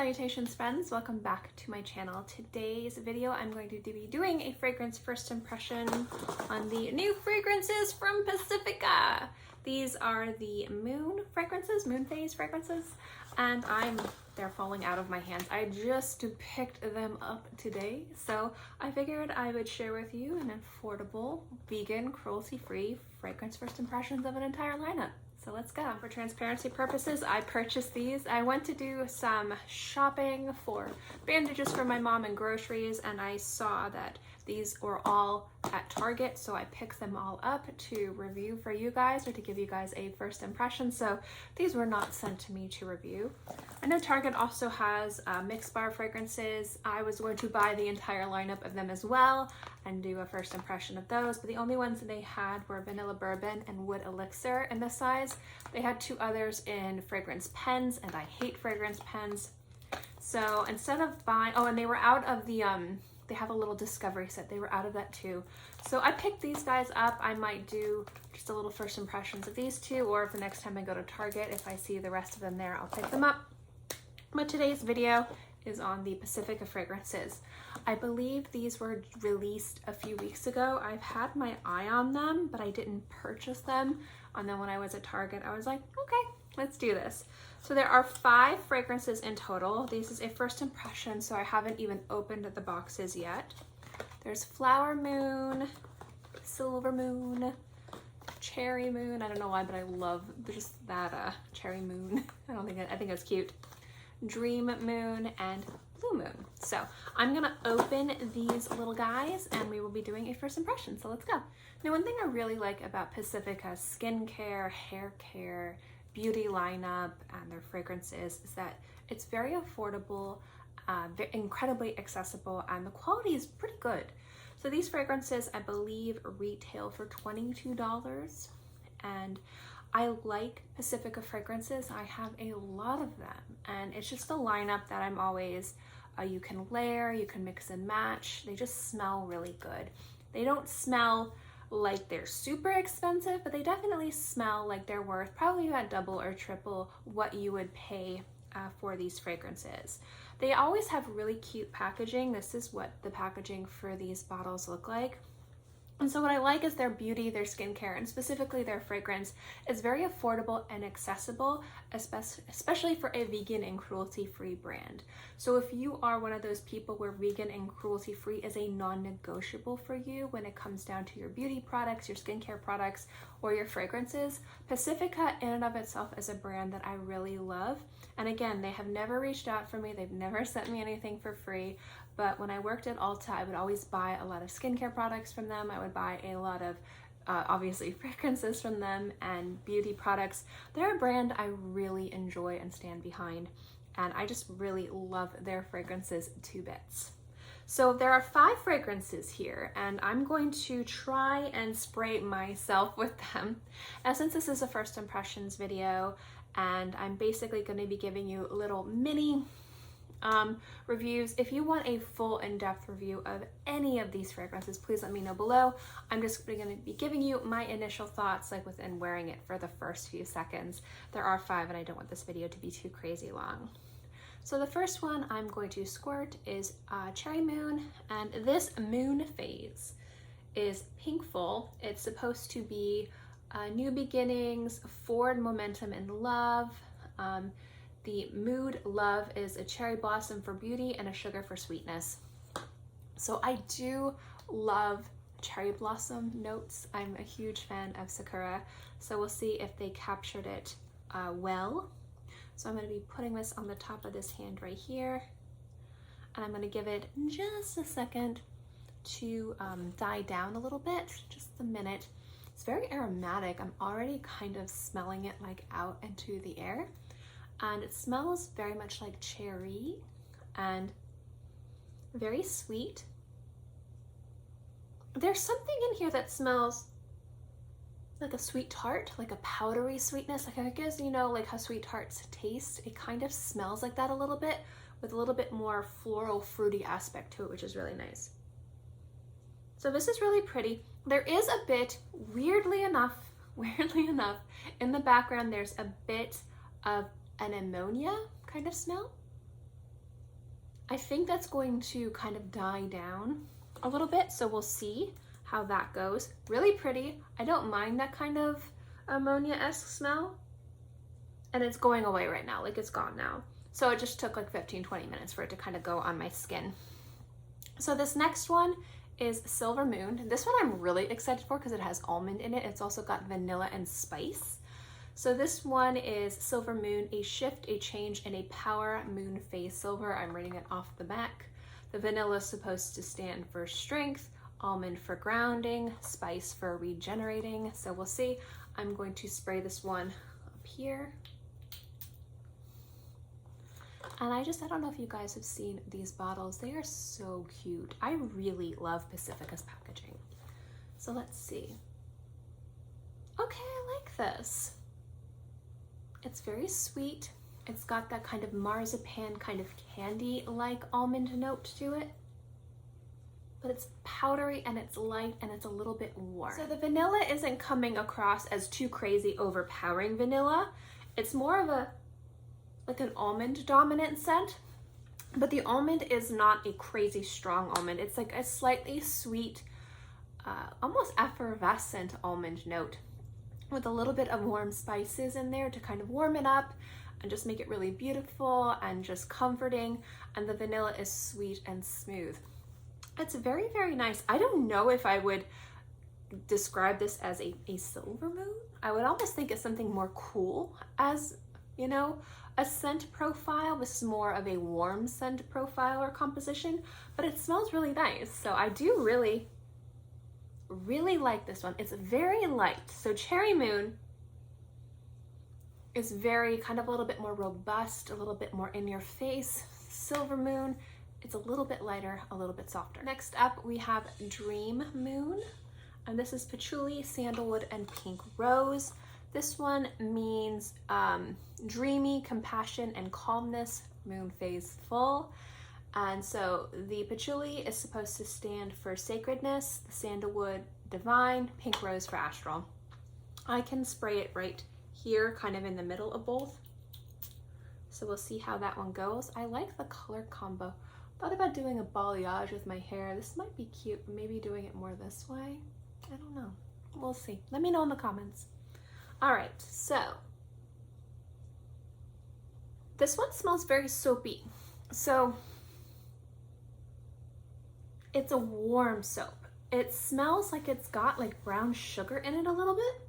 Salutations friends, welcome back to my channel. Today's video I'm going to be doing a fragrance first impression on the new fragrances from Pacifica. These are the moon phase fragrances, and they're falling out of my hands. I just picked them up today, so I figured I would share with you an affordable, vegan, cruelty-free fragrance first impressions of an entire lineup. So let's go. For transparency purposes, I purchased these. I went to do some shopping for bandages for my mom and groceries, and I saw that these were all at Target, so I picked them all up to review for you guys, or to give you guys a first impression. So these were not sent to me to review. I know Target also has mixed bar fragrances. I was going to buy the entire lineup of them as well and do a first impression of those, but the only ones that they had were vanilla bourbon and wood elixir in this size. They had two others in fragrance pens, and I hate fragrance pens. So instead of buying, oh, and they were out of the, they have a little discovery set. They were out of that too. So I picked these guys up. I might do just a little first impressions of these two, or if the next time I go to Target, if I see the rest of them there, I'll pick them up. But today's video is on the Pacifica fragrances. I believe these were released a few weeks ago. I've had my eye on them, but I didn't purchase them. And then when I was at Target, I was like, okay, let's do this. So there are 5 fragrances in total. This is a first impression, so I haven't even opened the boxes yet. There's Flower Moon, Silver Moon, Cherry Moon. I don't know why, but I love just that Cherry Moon. I think it's cute. Dream Moon and Blue Moon. So I'm gonna open these little guys and we will be doing a first impression. So let's go. Now, one thing I really like about Pacifica's skincare, hair care, beauty lineup, and their fragrances is that it's very affordable, incredibly accessible, and the quality is pretty good. So these fragrances, I believe, retail for $22, and I like Pacifica fragrances. I have a lot of them, and it's just a lineup that I'm always, you can layer, you can mix and match. They just smell really good. They don't smell like they're super expensive, but they definitely smell like they're worth probably about double or triple what you would pay for these fragrances. They always have really cute packaging. This is what the packaging for these bottles look like. And so what I like is their beauty, their skincare, and specifically their fragrance is very affordable and accessible, especially for a vegan and cruelty-free brand. So if you are one of those people where vegan and cruelty-free is a non-negotiable for you when it comes down to your beauty products, your skincare products, or your fragrances, Pacifica in and of itself is a brand that I really love. And again, they have never reached out for me. They've never sent me anything for free. But when I worked at Ulta, I would always buy a lot of skincare products from them. I would buy a lot of, obviously, fragrances from them and beauty products. They're a brand I really enjoy and stand behind, and I just really love their fragrances to bits. So there are 5 fragrances here, and I'm going to try and spray myself with them. Now, since this is a first impressions video, and I'm basically going to be giving you little mini reviews. If you want a full in-depth review of any of these fragrances, please let me know below. I'm just going to be giving you my initial thoughts, like within wearing it for the first few seconds. There are 5, and I don't want this video to be too crazy long. So the first one I'm going to squirt is Cherry Moon, and this moon phase is pinkful. It's supposed to be new beginnings, forward momentum and love. The mood love is a cherry blossom for beauty and a sugar for sweetness. So I do love cherry blossom notes. I'm a huge fan of Sakura, so we'll see if they captured it well. So I'm going to be putting this on the top of this hand right here, and I'm going to give it just a second to die down a little bit, just a minute. It's very aromatic. I'm already kind of smelling it like out into the air. And it smells very much like cherry and very sweet. There's something in here that smells like a sweet tart, like a powdery sweetness. Like, I guess, you know, like how sweet tarts taste. It kind of smells like that a little bit, with a little bit more floral fruity aspect to it, which is really nice. So this is really pretty. There is a bit, weirdly enough, in the background, there's a bit of an ammonia kind of smell. I think that's going to kind of die down a little bit, so we'll see how that goes. Really pretty. I don't mind that kind of ammonia-esque smell. And it's going away right now, like it's gone now. So it just took like 15-20 minutes for it to kind of go on my skin. So this next one is Silver Moon. This one I'm really excited for because it has almond in it. It's also got vanilla and spice. So this one is Silver Moon, a shift, a change, and a power moon phase silver. I'm reading it off the back. The vanilla is supposed to stand for strength, almond for grounding, spice for regenerating. So we'll see. I'm going to spray this one up here. And I don't know if you guys have seen these bottles. They are so cute. I really love Pacifica's packaging. So let's see. Okay, I like this. It's very sweet. It's got that kind of marzipan, kind of candy-like almond note to it. But it's powdery and it's light and it's a little bit warm. So the vanilla isn't coming across as too crazy overpowering vanilla. It's more of a like an almond dominant scent, but the almond is not a crazy strong almond. It's like a slightly sweet, almost effervescent almond note with a little bit of warm spices in there to kind of warm it up and just make it really beautiful and just comforting. And the vanilla is sweet and smooth. It's very, very nice. I don't know if I would describe this as a silver moon. I would almost think it's something more cool as, you know, a scent profile. This is more of a warm scent profile or composition, but it smells really nice. So I do really like this one. It's very light. So Cherry Moon is very kind of a little bit more robust, a little bit more in your face. Silver Moon, it's a little bit lighter, a little bit softer. Next up, we have Dream Moon, and this is patchouli, sandalwood, and pink rose. This one means dreamy, compassion, and calmness, moon phase full. And so the patchouli is supposed to stand for sacredness, the sandalwood, divine, pink rose for astral. I can spray it right here, kind of in the middle of both. So we'll see how that one goes. I like the color combo. Thought about doing a balayage with my hair. This might be cute, but maybe doing it more this way. I don't know. We'll see. Let me know in the comments. All right, so this one smells very soapy. So it's a warm soap. It smells like it's got like brown sugar in it a little bit.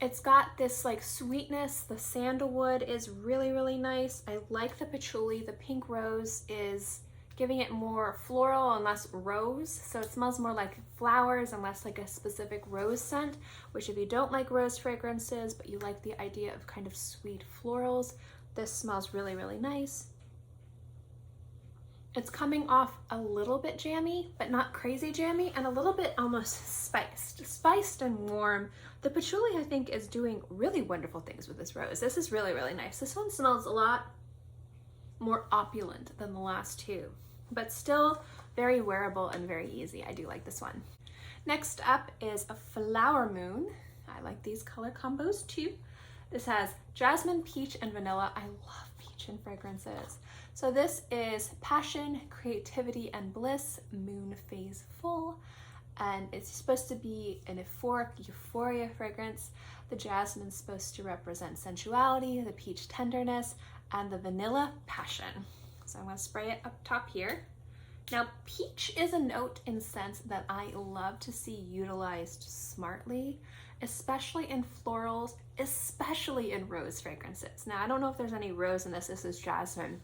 It's got this like sweetness. The sandalwood is really, really nice. I like the patchouli. The pink rose is giving it more floral and less rose. So it smells more like flowers and less like a specific rose scent, which if you don't like rose fragrances, but you like the idea of kind of sweet florals, this smells really, really nice. It's coming off a little bit jammy, but not crazy jammy, and a little bit almost spiced and warm. The patchouli, I think, is doing really wonderful things with this rose. This is really, really nice. This one smells a lot more opulent than the last two, but still very wearable and very easy. I do like this one. Next up is a Flower Moon. I like these color combos too. This has jasmine, peach, and vanilla. I love peach in fragrances. So this is passion, creativity, and bliss, moon phase full. And it's supposed to be an euphoric euphoria fragrance. The jasmine is supposed to represent sensuality, the peach tenderness, and the vanilla passion. So I'm gonna spray it up top here. Now, peach is a note in scents that I love to see utilized smartly, especially in florals, especially in rose fragrances. Now, I don't know if there's any rose in this. This is jasmine.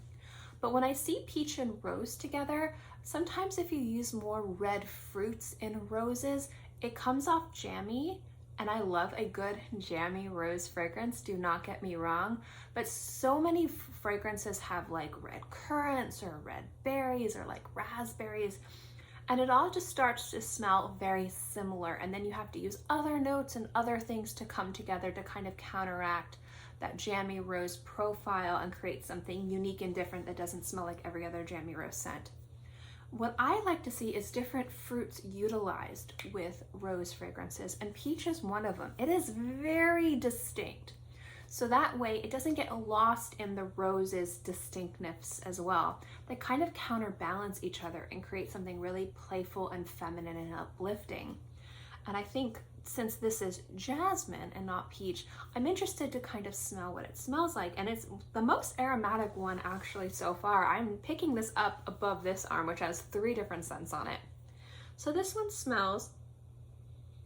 But when I see peach and rose together, sometimes if you use more red fruits in roses, it comes off jammy, and I love a good jammy rose fragrance, do not get me wrong, but so many fragrances have like red currants or red berries or like raspberries, and it all just starts to smell very similar, and then you have to use other notes and other things to come together to kind of counteract that jammy rose profile and create something unique and different that doesn't smell like every other jammy rose scent. What I like to see is different fruits utilized with rose fragrances, and peach is one of them. It is very distinct. So that way it doesn't get lost in the rose's distinctness as well. They kind of counterbalance each other and create something really playful and feminine and uplifting. And I think since this is jasmine and not peach, I'm interested to kind of smell what it smells like. And it's the most aromatic one actually so far. I'm picking this up above this arm, which has 3 different scents on it. So this one smells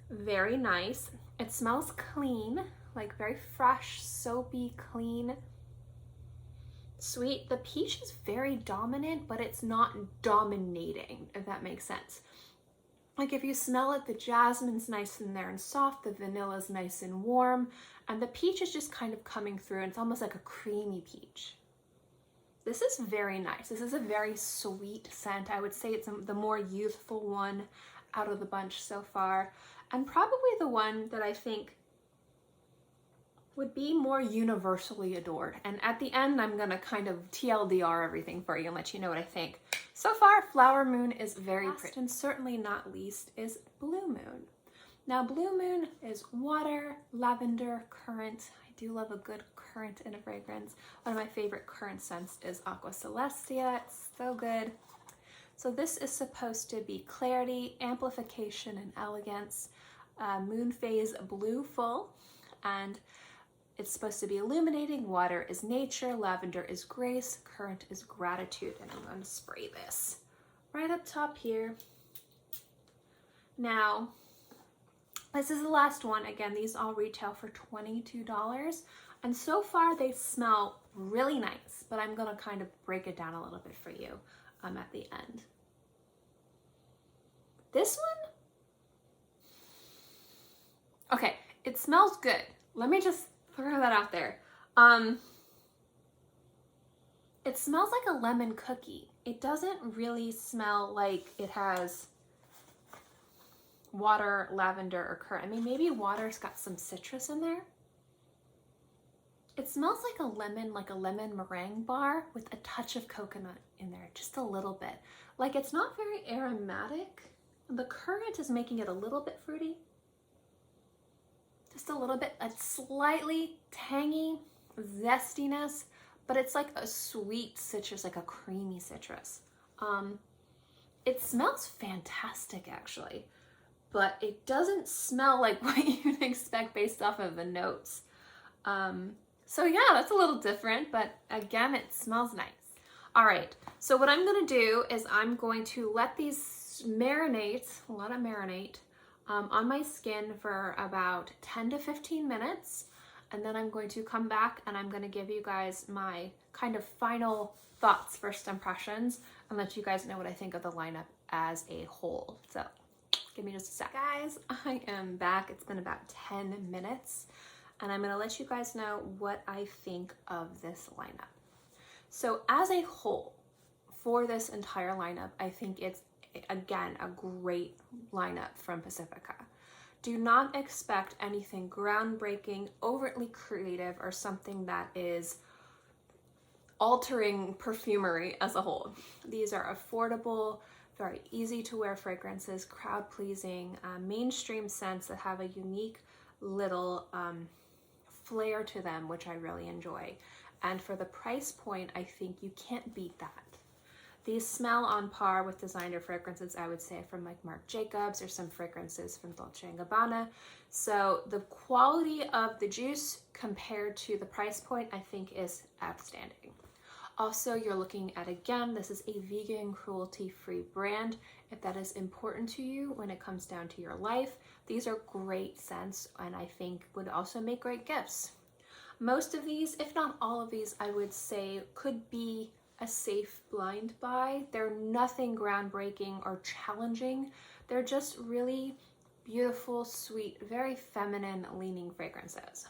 very nice. It smells clean, like very fresh, soapy, clean, sweet. The peach is very dominant, but it's not dominating, if that makes sense. Like if you smell it, the jasmine's nice in there and soft, the vanilla's nice and warm, and the peach is just kind of coming through, and it's almost like a creamy peach. This is very nice. This is a very sweet scent. I would say it's the more youthful one out of the bunch so far, and probably the one that I think would be more universally adored. And at the end, I'm gonna kind of TLDR everything for you and let you know what I think. So far, Flower Moon is very pretty. And certainly not least is Blue Moon. Now, Blue Moon is water, lavender, currant. I do love a good currant in a fragrance. One of my favorite currant scents is Aqua Celestia. It's so good. So this is supposed to be clarity, amplification, and elegance. Moon phase blue full, and it's supposed to be illuminating. Water is nature, lavender is grace, currant is gratitude. And I'm going to spray this right up top here. Now, this is the last one. Again, these all retail for $22. And so far they smell really nice, but I'm gonna kind of break it down a little bit for you at the end. This one, okay, it smells good. Let me just throw that out there. It smells like a lemon cookie. It doesn't really smell like it has water, lavender, or currant. I mean, maybe water's got some citrus in there. It smells like a lemon meringue bar with a touch of coconut in there, just a little bit. Like, it's not very aromatic. The currant is making it a little bit fruity. Just a little bit, a slightly tangy zestiness, but it's like a sweet citrus, like a creamy citrus. It smells fantastic actually, but it doesn't smell like what you'd expect based off of the notes. So yeah, that's a little different, but again, it smells nice. All right, so what I'm gonna do is I'm going to let these marinate, let it marinate, on my skin for about 10 to 15 minutes. And then I'm going to come back and I'm going to give you guys my kind of final thoughts, first impressions, and let you guys know what I think of the lineup as a whole. So give me just a sec. Guys, I am back. It's been about 10 minutes and I'm going to let you guys know what I think of this lineup. So as a whole, for this entire lineup, I think it's, again, a great lineup from Pacifica. Do not expect anything groundbreaking, overtly creative, or something that is altering perfumery as a whole. These are affordable, very easy to wear fragrances, crowd pleasing, mainstream scents that have a unique little flair to them, which I really enjoy. And for the price point, I think you can't beat that. These smell on par with designer fragrances, I would say, from like Marc Jacobs or some fragrances from Dolce & Gabbana. So the quality of the juice compared to the price point, I think, is outstanding. Also, you're looking at, again, this is a vegan, cruelty-free brand. If that is important to you when it comes down to your life, these are great scents and I think would also make great gifts. Most of these, if not all of these, I would say could be a safe blind buy. They're nothing groundbreaking or challenging. They're just really beautiful, sweet, very feminine leaning fragrances.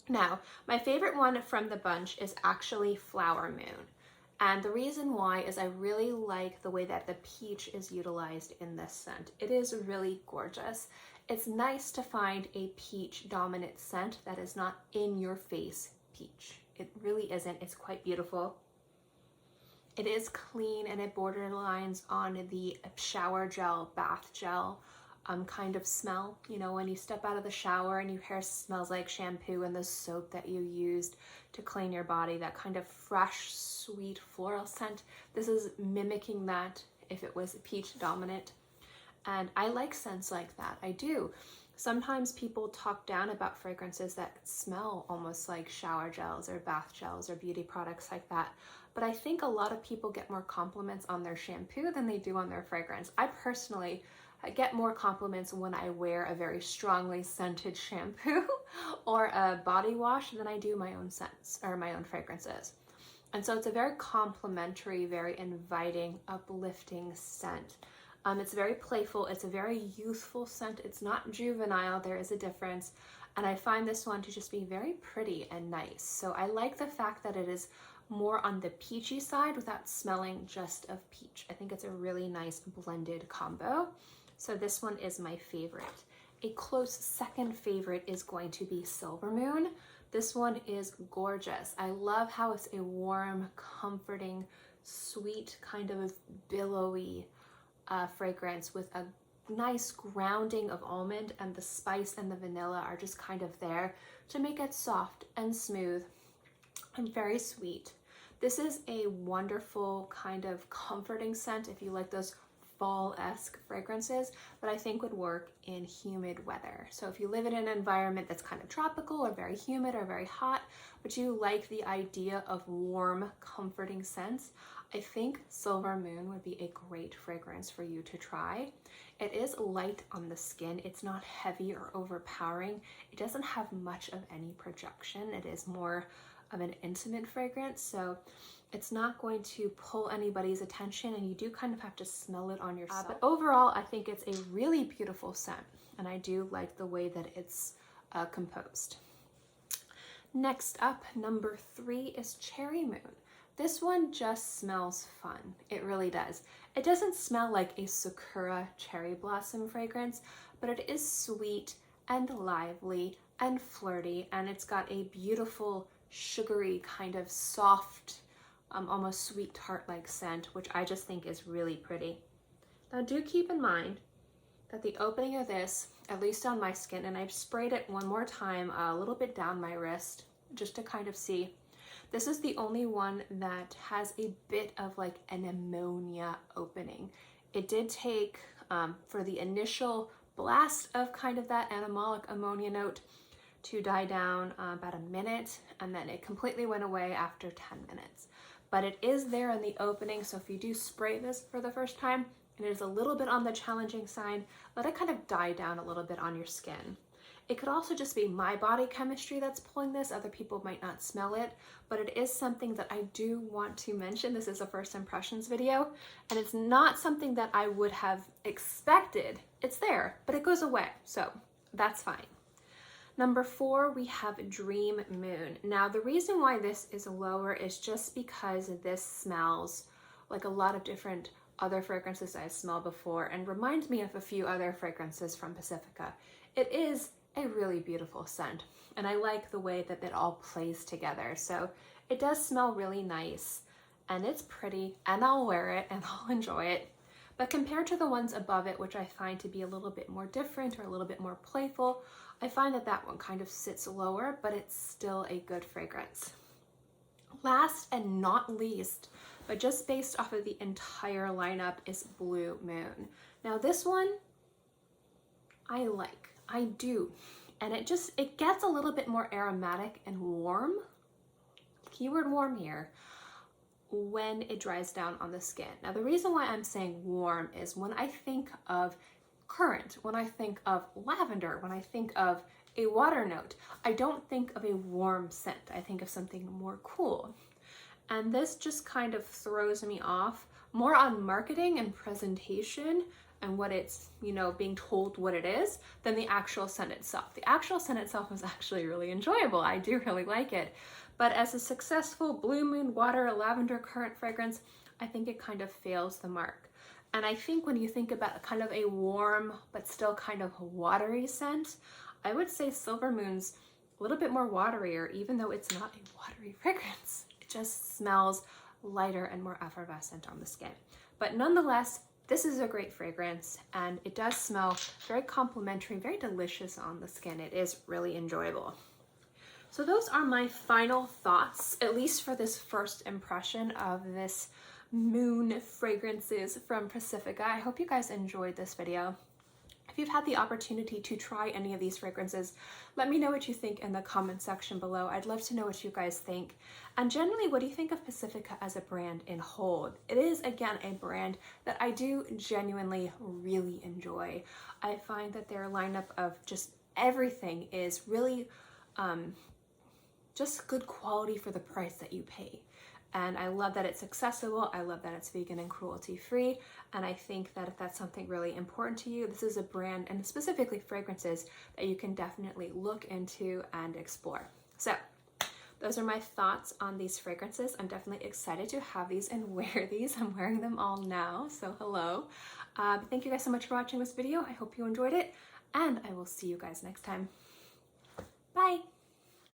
Now, my favorite one from the bunch is actually Flower Moon. And the reason why is I really like the way that the peach is utilized in this scent. It is really gorgeous. It's nice to find a peach dominant scent that is not in your face peach. It really isn't. It's quite beautiful. It is clean and it borderlines on the shower gel, bath gel kind of smell. You know, when you step out of the shower and your hair smells like shampoo and the soap that you used to clean your body, that kind of fresh, sweet floral scent. This is mimicking that if it was peach dominant. And I like scents like that, I do. Sometimes people talk down about fragrances that smell almost like shower gels or bath gels or beauty products like that. But I think a lot of people get more compliments on their shampoo than they do on their fragrance. I personally get more compliments when I wear a very strongly scented shampoo or a body wash than I do my own scents or my own fragrances. And so it's a very complimentary, very inviting, uplifting scent. It's very playful. It's a very youthful scent. It's not juvenile. There is a difference. And I find this one to just be very pretty and nice. So I like the fact that it is more on the peachy side without smelling just of peach. I think it's a really nice blended combo. So this one is my favorite. A close second favorite is going to be Silver Moon. This one is gorgeous. I love how it's a warm, comforting, sweet, kind of billowy fragrance with a nice grounding of almond, and the spice and the vanilla are just kind of there to make it soft and smooth and very sweet. This is a wonderful kind of comforting scent if you like those fall-esque fragrances, but I think would work in humid weather. So if you live in an environment that's kind of tropical or very humid or very hot, but you like the idea of warm, comforting scents, I think Silver Moon would be a great fragrance for you to try. It is light on the skin. It's not heavy or overpowering. It doesn't have much of any projection. It is more of an intimate fragrance, so it's not going to pull anybody's attention, and you do kind of have to smell it on yourself. But overall, I think it's a really beautiful scent, and I do like the way that it's composed. Next up, number 3 is Cherry Moon. This one just smells fun. It really does. It doesn't smell like a Sakura cherry blossom fragrance, but it is sweet and lively and flirty, and it's got a beautiful, sugary, kind of soft, almost sweet tart-like scent, which I just think is really pretty. Now do keep in mind that the opening of this, at least on my skin, and I've sprayed it one more time a little bit down my wrist just to kind of see, this is the only one that has a bit of like an ammonia opening. It did take, for the initial blast of kind of that animalic ammonia note to die down about a minute, and then it completely went away after 10 minutes. But it is there in the opening, so if you do spray this for the first time, and it is a little bit on the challenging side, let it kind of die down a little bit on your skin. It could also just be my body chemistry that's pulling this. Other people might not smell it, but it is something that I do want to mention. This is a first impressions video, and it's not something that I would have expected. It's there, but it goes away, so that's fine. Number 4, we have Dream Moon. Now, the reason why this is lower is just because this smells like a lot of different other fragrances I've smelled before and reminds me of a few other fragrances from Pacifica. It is a really beautiful scent, and I like the way that it all plays together. So it does smell really nice, and it's pretty, and I'll wear it and I'll enjoy it. But compared to the ones above it, which I find to be a little bit more different or a little bit more playful, I find that that one kind of sits lower, but it's still a good fragrance. Last and not least, but just based off of the entire lineup, is Blue Moon. Now this one, I like. I do. And it gets a little bit more aromatic and warm, keyword warm here, when it dries down on the skin. Now the reason why I'm saying warm is when I think of currant, when I think of lavender, when I think of a water note, I don't think of a warm scent. I think of something more cool. And this just kind of throws me off more on marketing and presentation and what it's, you know, being told what it is than the actual scent itself. The actual scent itself was actually really enjoyable. I do really like it. But as a successful Blue Moon water lavender currant fragrance, I think it kind of fails the mark. And I think when you think about kind of a warm but still kind of watery scent, I would say Silver Moon's a little bit more waterier, even though it's not a watery fragrance. It just smells lighter and more effervescent on the skin. But nonetheless, this is a great fragrance, and it does smell very complimentary, very delicious on the skin. It is really enjoyable. So those are my final thoughts, at least for this first impression of this Moon fragrances from Pacifica. I hope you guys enjoyed this video. If you've had the opportunity to try any of these fragrances, let me know what you think in the comment section below. I'd love to know what you guys think. And generally, what do you think of Pacifica as a brand in whole? It is, again, a brand that I do genuinely really enjoy. I find that their lineup of just everything is really just good quality for the price that you pay. And I love that it's accessible. I love that it's vegan and cruelty free. And I think that if that's something really important to you, this is a brand, and specifically fragrances, that you can definitely look into and explore. So those are my thoughts on these fragrances. I'm definitely excited to have these and wear these. I'm wearing them all now, so hello. Thank you guys so much for watching this video. I hope you enjoyed it, and I will see you guys next time. Bye.